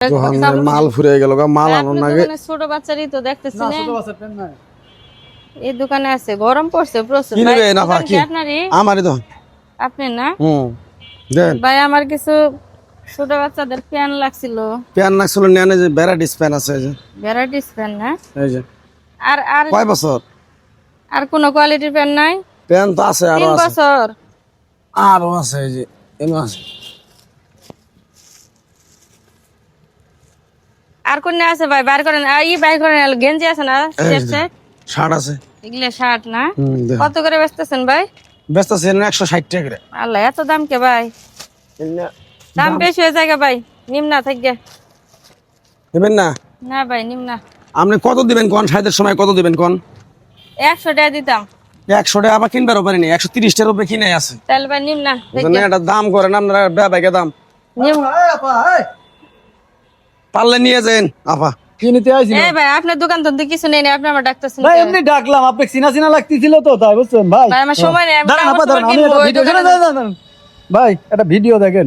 মাল ফুরে গেল মাল আনো নাগে ছোট বাচ্চারই তো দেখতেছি না ছোট বাচ্চার পেন নাই এই দোকানে আছে গরম পড়ছে প্রচুর কি নেবে না কি আপনারই আমারই তো আপনি না দেন ভাই আমার কিছু ছোট বাচ্চাদের প্যান লাগছিল প্যান লাগছিল নেনে যে ভ্যারাইটিস প্যান আছে এই যে ভ্যারাইটিস প্যান না এই যে আর আর কয় বছর আর কোন কোয়ালিটির প্যান নাই প্যান তো আছে আরো 3 আছে বছর আরো আছে এই যে এনো আছে আর কোন আছে ভাই বাইর করেন এই বাইর করেন গেঞ্জি আছে না সেট সেট শার্ট আছে এগুলা শার্ট না কত করে বেচতেছেন ভাই ব্যস্ত আছে 160 টাকা করে আল্লাহ এত দাম কে ভাই দাম বেশি হয়ে যায় ভাই নিম্না থাকবে নেবেন না না ভাই নিম্না আপনি কত দিবেন কোন সাইদের সময় কত দিবেন কোন 100 টাকা দিতাম 100 টাকা আবার কিনবারও পারিনি 130 টাকার উপরে কিনে আছে তাহলে ভাই নিম্না মানে এটা দাম করেন আপনারা বেবাইকে দাম পারলে নিয়ে যান আপা কি নিতে আইছিল এই ভাই আপনার দোকান তো কিছু নেই আপনি আমার ডাকতেছেন ভাই এমনি ডাকলাম আপনি চিনা চিনা লাগতেছিল তো তাই বুঝছেন ভাই ভাই আমার সময় নেই আমি দাঁড়ান আপা দাঁড়ান আমি এটা ভিডিও দাঁড়ান ভাই এটা ভিডিও দেখেন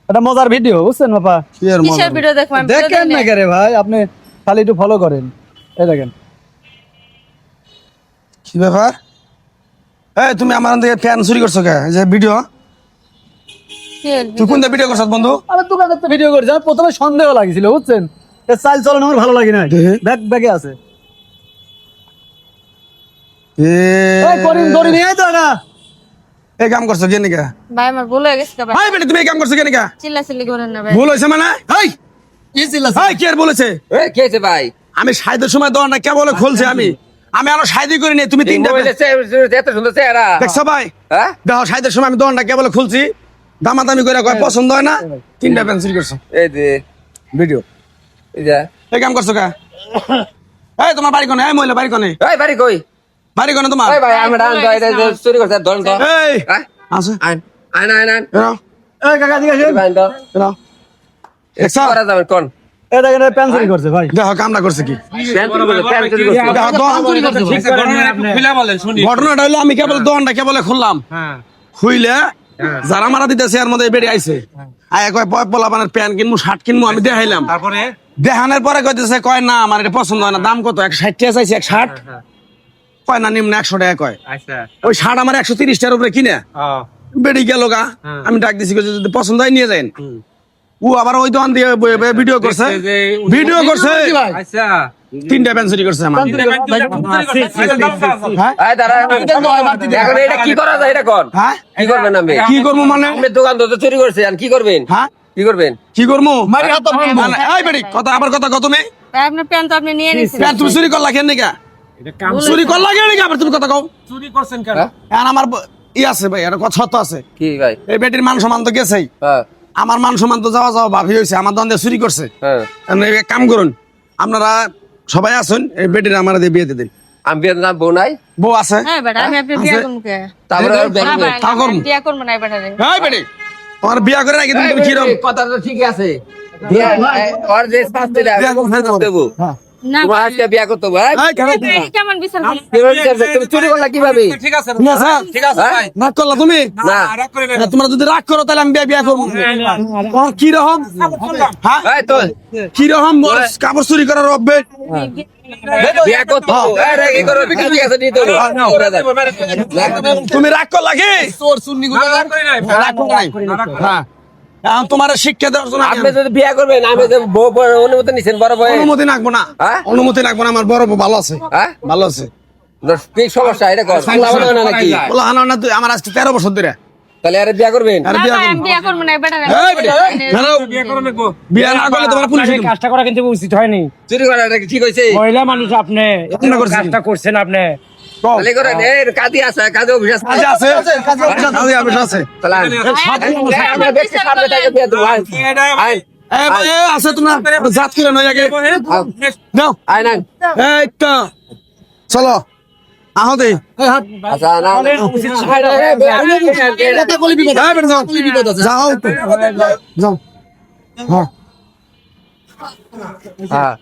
এটা মজার ভিডিও বুঝছেন বাবা কিসের ভিডিও দেখব আমি দেখেন না করে ভাই আপনি খালি একটু ফলো করেন এই দেখেন কি ব্যাপার এই তুমি আমার থেকে ফ্যান চুরি করছো কে যে ভিডিও তুই কোন ভিডিও করছ বন্ধু আমি দোকানে তো ভিডিও করছি আমি প্রথমে সন্দেহ লাগিছিল বুঝছেন এর চাল চলন আমার ভালো লাগে না ব্যাগ ব্যাগে আছে এই করিম ধরে নিয়ে তো না এই কাম করছো কেন কে ভাই আমার ভুল হয়ে গেছে ভাই ভাই বেটা তুমি এই কাম করছো কেন কে চিল্লাচিল্লি করেন না ভাই ভুল হইছে মানে এই কি চিল্লাছ এই কি আর বলেছে এ কি হইছে ভাই আমি সাইদের সময় দোকানটা কে বলে খুলছে আমি আরো সাইদি করি নাই তুমি তিনটা বলেছে এত সুন্দর চেহারা দেখছো ভাই হ্যাঁ দেখো সাইদের সময় আমি দোকানটা কে বলে খুলছি দামাদামি করে কয় পছন্দ হয় না তিনটা প্যান চুরি করছো এই যে ভিডিও এই যে এই কাম করছো কে এই তোমার বাড়ি কোনে এই মহিলা বাড়ি কোনে এই বাড়ি কই বাড়ি কোনে তোমার এই ভাই আমি ডান তো এটা চুরি করতে ধরন তো এই হ্যাঁ আছে আইন আইন আইন আইন এরাও এই কাকা দিকে আসেন ভাই তো এরাও দেখছো করা যাবে কোন এই দেখেন পেন চুরি করছে ভাই দেখো কামটা করছে কি প্যান চুরি করতে প্যান চুরি করতে দেখো ঘটনাটা হলো আমি কেবল দোকানটা কেবল খুললাম খুইলে যারা মারা দিতেছে এর মধ্যে বেড়ে আইছে আয় কয় পোলাপানের প্যান্ট কিনবো শার্ট কিনবো আমি দেখাইলাম তারপরে দেখানোর পরে কইতেছে কয় না আমার এটা পছন্দ হয় না দাম কত 160 টাকা চাইছে এক শার্ট কয় না নিম্ন 100 টাকা কয় ওই শার্ট আমার 130 টাকার উপরে কিনে বেড়ে গেল গা আমি ডাক দিছি যদি পছন্দ হয় নিয়ে যাইন ও আবার ওই দোকান দিয়ে ভিডিও করছে তিনটা প্যান্ট চুরি করছে আমার এই দাঁড়া এখন এটা কি করা যায় এটা কোন হ্যাঁ কি করবেন আমি কি করবো মানে আপনি দোকান তো চুরি করছেন আর কি করবেন হ্যাঁ কি করবেন কি করবো এই বেড়ি কথা আবার কথা কত তুমি ভাই আপনার প্যান তো আপনি নিয়ে নিছেন প্যান্ট তুমি চুরি করলা কেন নিকা চুরি করলা কেন নিকা আবার তুমি কথা কও চুরি করছেন কেন এখন আমার ই আছে ভাই এটা কথা সত্য আছে কি ভাই এই বেটির মান সম্মান তো গেছেই হ্যাঁ আমার মান সম্মান তো যাওয়া যাওয়া ভাবি হয়েছে আমার দন্দে চুরি করছে হ্যাঁ এক কাম করুন আপনারা সবাই আসুন এই বেটির আমার দিয়ে বিয়ে দিয়ে দিন আমি বিয়ের নাম বউ নাই বউ আছে হ্যাঁ বেটা আমি আপনি বিয়া করব কে তারপরে আর না ভাই তা করুন। আমি বিয়া করব না বেটা রে এই বেটি তোমার বিয়া করে রাখি তুমি কিরম কথা তো ঠিকই আছে আর যে শাস্তি দেবো না তোমার আজকে বিয়া করতে হবে এই কেন এই কেমন বিচার করেন তুমি চুরি করলা কিভাবে না করলা তুমি না না, তোমরা যদি রাগ করো তাহলে আমি বিয়া করবো তোমার কিরকম হ্যাঁ এই তো কিরকম কাপড় চুরি করার অভ্যেস বিয়া করতে হবে এই রে কি করবে ঠিক আছে নিতে হবে তুমি রাগ করলা কি রাগ করো নাই। হ্যাঁ এখন তোমার শিক্ষা দেওয়ার জন্য আপনি যদি বিয়া করবেন আমি যে বউ অনুমতি নিছেন বড় বউ অনুমতি রাখবো না হ্যাঁ? অনুমতি রাখবো না আমার বড় বউ ভালো আছে হ্যাঁ ভালো আছে কি সমস্যা এটা কর নাকি বলো হানো না তুই আমার আজকে 13 বছর ধরে তাহলে আরে বিয়া করবেন আর না বিয়া ভাই করবো। আমি বিয়া করব না বেটা রে এই বেটি, হ্যালো, বিয়া না করলে তোমার পুলিশ দিব। কাজটা করা কিন্তু উচিত হয়নি চুরি করা এটা কি ঠিক হইছে মহিলা মানুষ আপনি আপনি করছেন। কাজটা করছেন আপনি কও। তাহলে করেন এই কাজী আছে কাজে অফিস আছে কাজে আছে কাজে অফিস আছে তাহলে আমরা ব্যক্তি সামনে থেকে বিয়া দেবো আইন এই ভাই, এই আছে তো না জাত করে নয় আগে দাও আইন আইন এই তো চলো আহ দে আচ্ছা না এই বেটি, যাও যাও তো। যাও হ্যাঁ হ্যাঁ